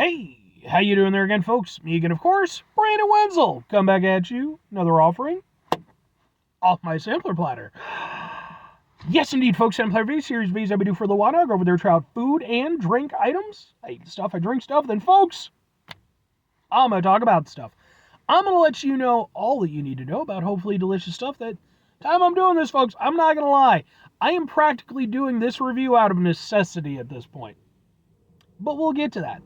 Hey, how you doing there again, folks? Me again, of course, Brandon Wenzel. Come back at you, another offering off my sampler platter. Yes, indeed, folks, Sampler V Series V's I do for the while. I go over there, try out food and drink items. I eat stuff, I drink stuff. Then, folks, I'm going to talk about stuff. I'm going to let you know all that you need to know about hopefully delicious stuff. That time I'm doing this, folks, I'm not going to lie. I am practically doing this review out of necessity at this point. But we'll get to that.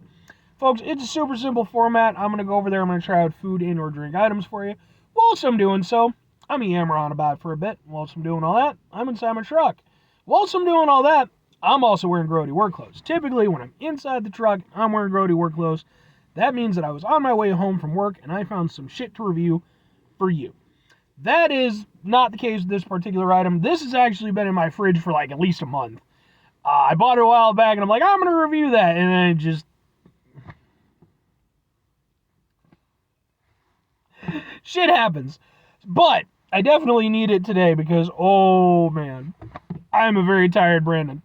Folks, it's a super simple format. I'm going to go over there. I'm going to try out food and or drink items for you. Whilst I'm doing so, I'm going to yammer on about it for a bit. Whilst I'm doing all that, I'm inside my truck. Whilst I'm doing all that, I'm also wearing grody work clothes. Typically, when I'm inside the truck, I'm wearing grody work clothes. That means that I was on my way home from work and I found some shit to review for you. That is not the case with this particular item. This has actually been in my fridge for like at least a month. I bought it a while back and I'm like, I'm going to review that. And then it just... shit happens. But I definitely need it today because, oh man, I'm a very tired Brandon.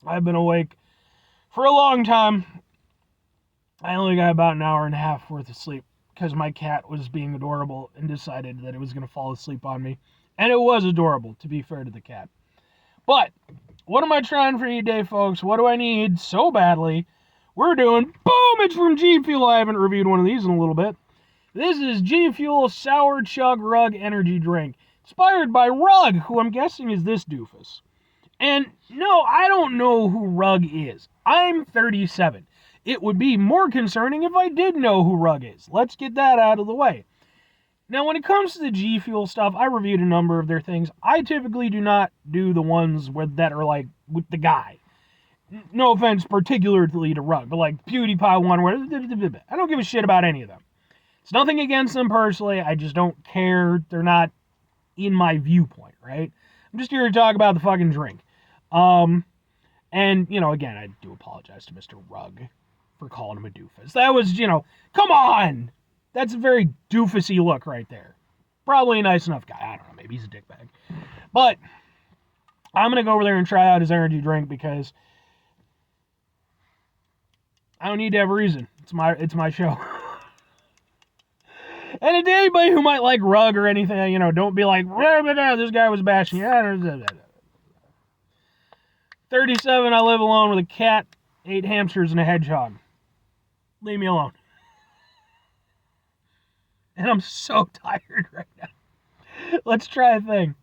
I've been awake for a long time. I only got about an hour and a half worth of sleep because my cat was being adorable and decided that it was going to fall asleep on me. And it was adorable, to be fair to the cat. But what am I trying for you today, folks? What do I need so badly? We're doing, boom, it's from G Fuel. I haven't reviewed one of these in a little bit. This is G Fuel Sour Chug Rug Energy Drink, inspired by Rug, who I'm guessing is this doofus. And no, I don't know who Rug is. I'm 37. It would be more concerning if I did know who Rug is. Let's get that out of the way. Now, when it comes to the G Fuel stuff, I reviewed a number of their things. I typically do not do the ones that are like with the guy. No offense particularly to Rug, but like PewDiePie one where I don't give a shit about any of them. It's nothing against them personally. I just don't care. They're not in my viewpoint, right? I'm just here to talk about the fucking drink. And, again, I do apologize to Mr. Rug for calling him a doofus. That was, come on! That's a very doofusy look right there. Probably a nice enough guy. I don't know. Maybe he's a dickbag. But I'm going to go over there and try out his energy drink because I don't need to have a reason. It's my show. And to anybody who might like Rug or anything, don't be like, this guy was bashing you. 37, I live alone with a cat, 8 hamsters, and a hedgehog. Leave me alone. And I'm so tired right now. Let's try a thing.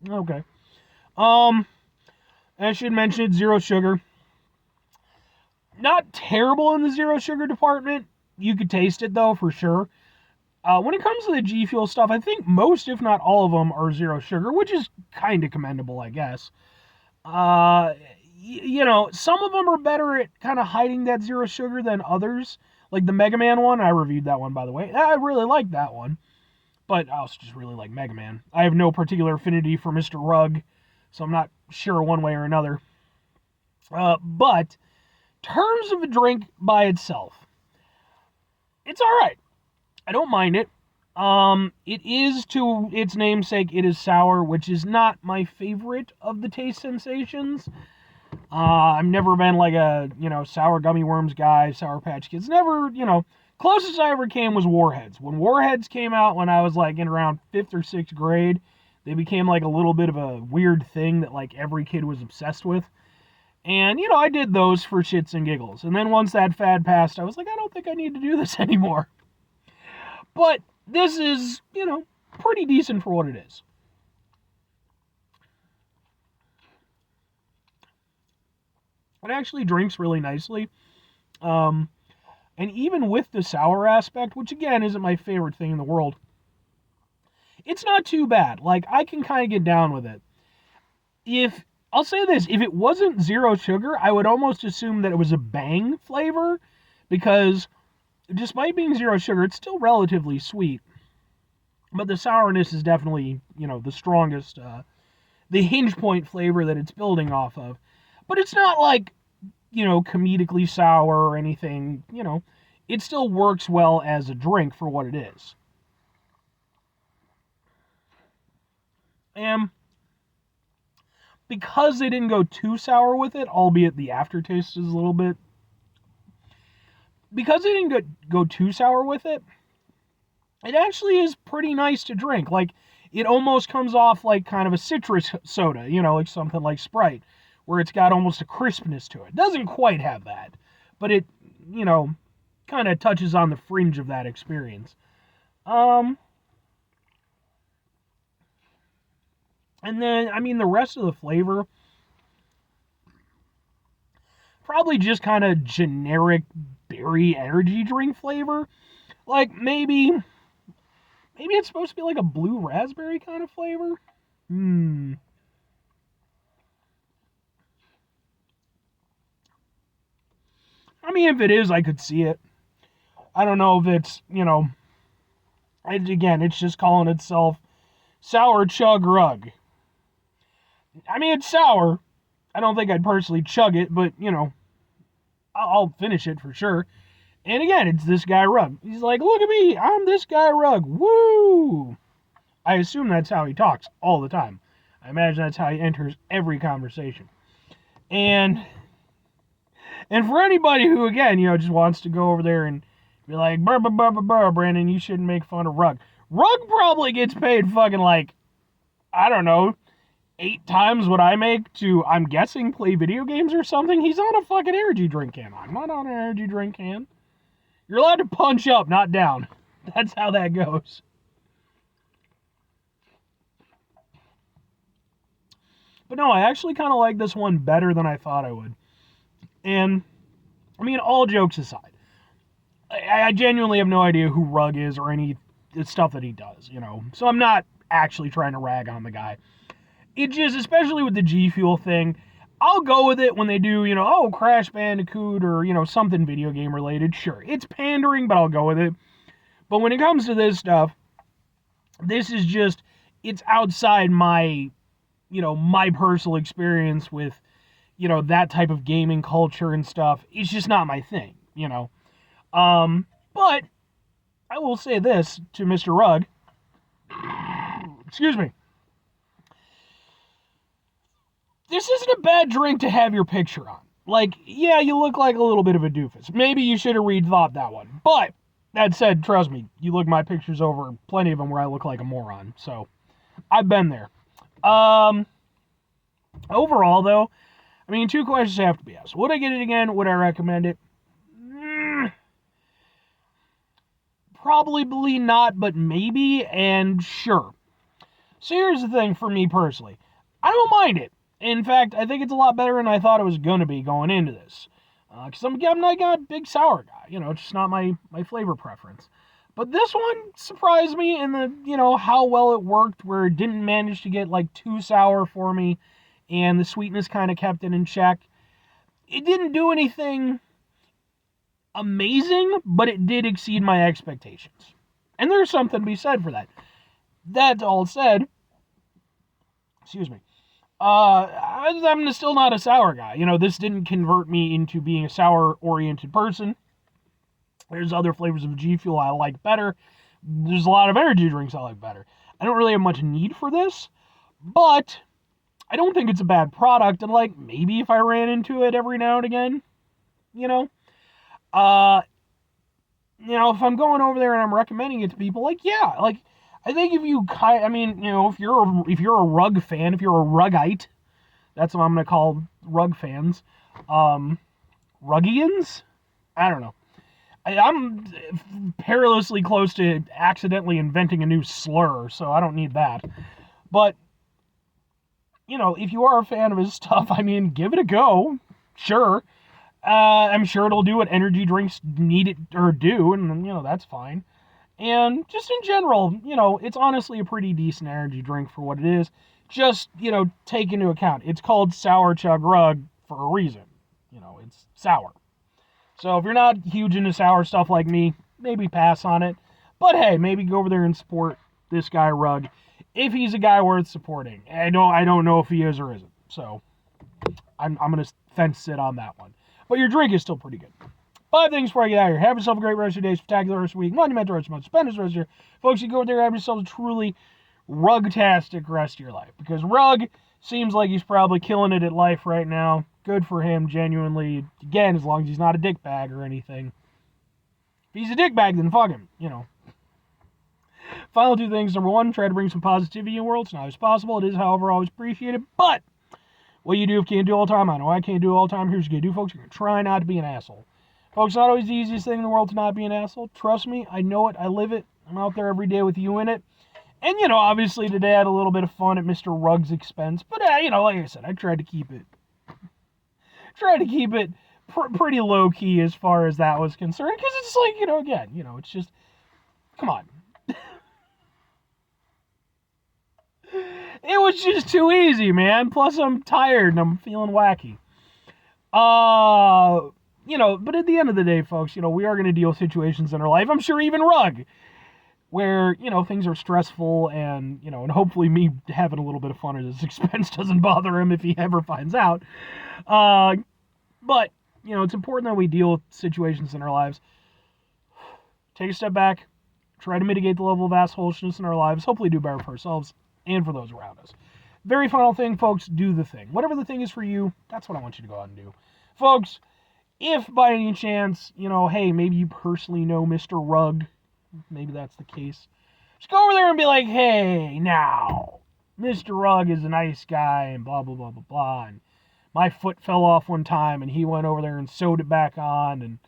Okay. I should mention it's 0 sugar. Not terrible in the 0 sugar department. You could taste it, though, for sure. When it comes to the G Fuel stuff, I think most, if not all of them, are 0 sugar, which is kind of commendable, I guess. Some of them are better at kind of hiding that 0 sugar than others. Like the Mega Man one, I reviewed that one, by the way. I really liked that one. But I also just really like Mega Man. I have no particular affinity for Mr. Rug, so I'm not sure one way or another. But terms of a drink by itself, it's all right. I don't mind it. It is, to its namesake, it is sour, which is not my favorite of the taste sensations. I've never been like a, sour gummy worms guy, Sour Patch Kids. Never, closest I ever came was Warheads. When Warheads came out when I was like in around 5th or 6th grade, they became like a little bit of a weird thing that like every kid was obsessed with. And, I did those for shits and giggles. And then once that fad passed, I was like, I don't think I need to do this anymore. But this is, pretty decent for what it is. It actually drinks really nicely. And even with the sour aspect, which again isn't my favorite thing in the world, it's not too bad. Like, I can kind of get down with it. I'll say this, if it wasn't 0 sugar, I would almost assume that it was a Bang flavor, because despite being 0 sugar, it's still relatively sweet. But the sourness is definitely, the strongest, the hinge point flavor that it's building off of. But it's not like, comedically sour or anything, it still works well as a drink for what it is. And because they didn't go too sour with it, albeit the aftertaste is a little bit, because they didn't go too sour with it, it actually is pretty nice to drink. Like, it almost comes off like kind of a citrus soda, like something like Sprite, where it's got almost a crispness to it. It doesn't quite have that, but it, kind of touches on the fringe of that experience. And then, the rest of the flavor, probably just kind of generic berry energy drink flavor. Like, maybe it's supposed to be like a blue raspberry kind of flavor. If it is, I could see it. I don't know if it's, it's just calling itself Sour Chug Rug. It's sour. I don't think I'd personally chug it, but, I'll finish it for sure. And again, it's this guy Rug. He's like, look at me, I'm this guy Rug. Woo! I assume that's how he talks all the time. I imagine that's how he enters every conversation. And for anybody who, again, just wants to go over there and be like, Brandon, you shouldn't make fun of Rug. Rug probably gets paid fucking like, I don't know, 8 times what I make to, I'm guessing, play video games or something. He's on a fucking energy drink can. I'm not on an energy drink can. You're allowed to punch up, not down. That's how that goes. But no, I actually kind of like this one better than I thought I would. And, all jokes aside, I genuinely have no idea who Rug is or any stuff that he does, So I'm not actually trying to rag on the guy. It just, especially with the G Fuel thing, I'll go with it when they do, Crash Bandicoot or, something video game related. Sure, it's pandering, but I'll go with it. But when it comes to this stuff, this is just, it's outside my, my personal experience with, that type of gaming culture and stuff. It's just not my thing, But I will say this to Mr. Rugg. Excuse me. This isn't a bad drink to have your picture on. Like, yeah, you look like a little bit of a doofus. Maybe you should have rethought that one. But, that said, trust me, you look my pictures over, plenty of them where I look like a moron. So, I've been there. Overall, though, 2 questions have to be asked. Would I get it again? Would I recommend it? Probably not, but maybe, and sure. So here's the thing for me personally. I don't mind it. In fact, I think it's a lot better than I thought it was going to be going into this. Because I'm not a big sour guy. It's just not my flavor preference. But this one surprised me in the, how well it worked, where it didn't manage to get, too sour for me, and the sweetness kind of kept it in check. It didn't do anything amazing, but it did exceed my expectations. And there's something to be said for that. That all said, excuse me, I'm still not a sour guy. This didn't convert me into being a sour-oriented person. There's other flavors of G Fuel I like better. There's a lot of energy drinks I like better. I don't really have much need for this, but I don't think it's a bad product. And, maybe if I ran into it every now and again, if I'm going over there and I'm recommending it to people, I think if you, if you're a Rug fan, if you're a Rugite, that's what I'm going to call Rug fans, Ruggians? I don't know. I'm perilously close to accidentally inventing a new slur, so I don't need that. But, if you are a fan of his stuff, give it a go. Sure. I'm sure it'll do what energy drinks need it or do, and, that's fine. And just in general, it's honestly a pretty decent energy drink for what it is. Just, take into account, it's called Sour Chug Rug for a reason. It's sour. So if you're not huge into sour stuff like me, maybe pass on it. But hey, maybe go over there and support this guy Rug, if he's a guy worth supporting. I don't know if he is or isn't. So I'm going to fence sit on that one. But your drink is still pretty good. 5 things before I get out of here. Have yourself a great rest of your day, spectacular rest of the week, monumental rest of the month, spend this rest of your year. Folks, you go over there, have yourselves a truly Rug-tastic rest of your life. Because Rug seems like he's probably killing it at life right now. Good for him, genuinely. Again, as long as he's not a dickbag or anything. If he's a dickbag, then fuck him, you know. Final two things. Number one, try to bring some positivity in the world. It's not always possible. It is, however, always appreciated. But what you do if you can't do all the time, I know I can't do it all the time. Here's what you do, folks. You're going to try not to be an asshole. Folks, it's not always the easiest thing in the world to not be an asshole. Trust me, I know it. I live it. I'm out there every day with you in it. And, you know, obviously today I had a little bit of fun at Mr. Rug's expense. But, you know, like I said, I tried to keep it pretty low-key as far as that was concerned. Because it's like, you know, again, you know, it's just, come on. It was just too easy, man. Plus, I'm tired and I'm feeling wacky. You know, but at the end of the day, folks, you know, we are going to deal with situations in our life. I'm sure even Rug, where, you know, things are stressful and, you know, and hopefully me having a little bit of fun at his expense doesn't bother him if he ever finds out. But, you know, it's important that we deal with situations in our lives. Take a step back, try to mitigate the level of assholishness in our lives, hopefully do better for ourselves and for those around us. Very final thing, folks, do the thing. Whatever the thing is for you, that's what I want you to go out and do. Folks, if by any chance, you know, hey, maybe you personally know Mr. Rug, maybe that's the case, just go over there and be like, hey, now, Mr. Rug is a nice guy and blah, blah, blah, blah, blah, and my foot fell off one time and he went over there and sewed it back on, and,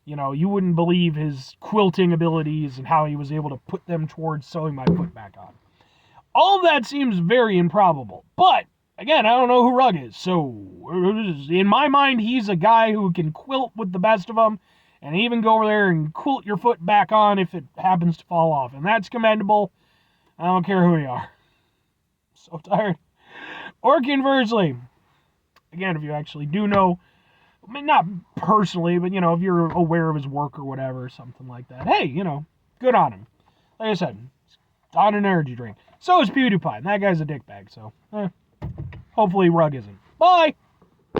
you know, you wouldn't believe his quilting abilities and how he was able to put them towards sewing my foot back on. All of that seems very improbable, but, again, I don't know who Rug is, so in my mind, he's a guy who can quilt with the best of them, and even go over there and quilt your foot back on if it happens to fall off, and that's commendable. I don't care who you are. So tired. Or conversely, again, if you actually do know, I mean, not personally, but, you know, if you're aware of his work or whatever, something like that, hey, you know, good on him. Like I said, it's on an energy drink. So is PewDiePie, and that guy's a dickbag, so, hopefully Rug isn't. Bye!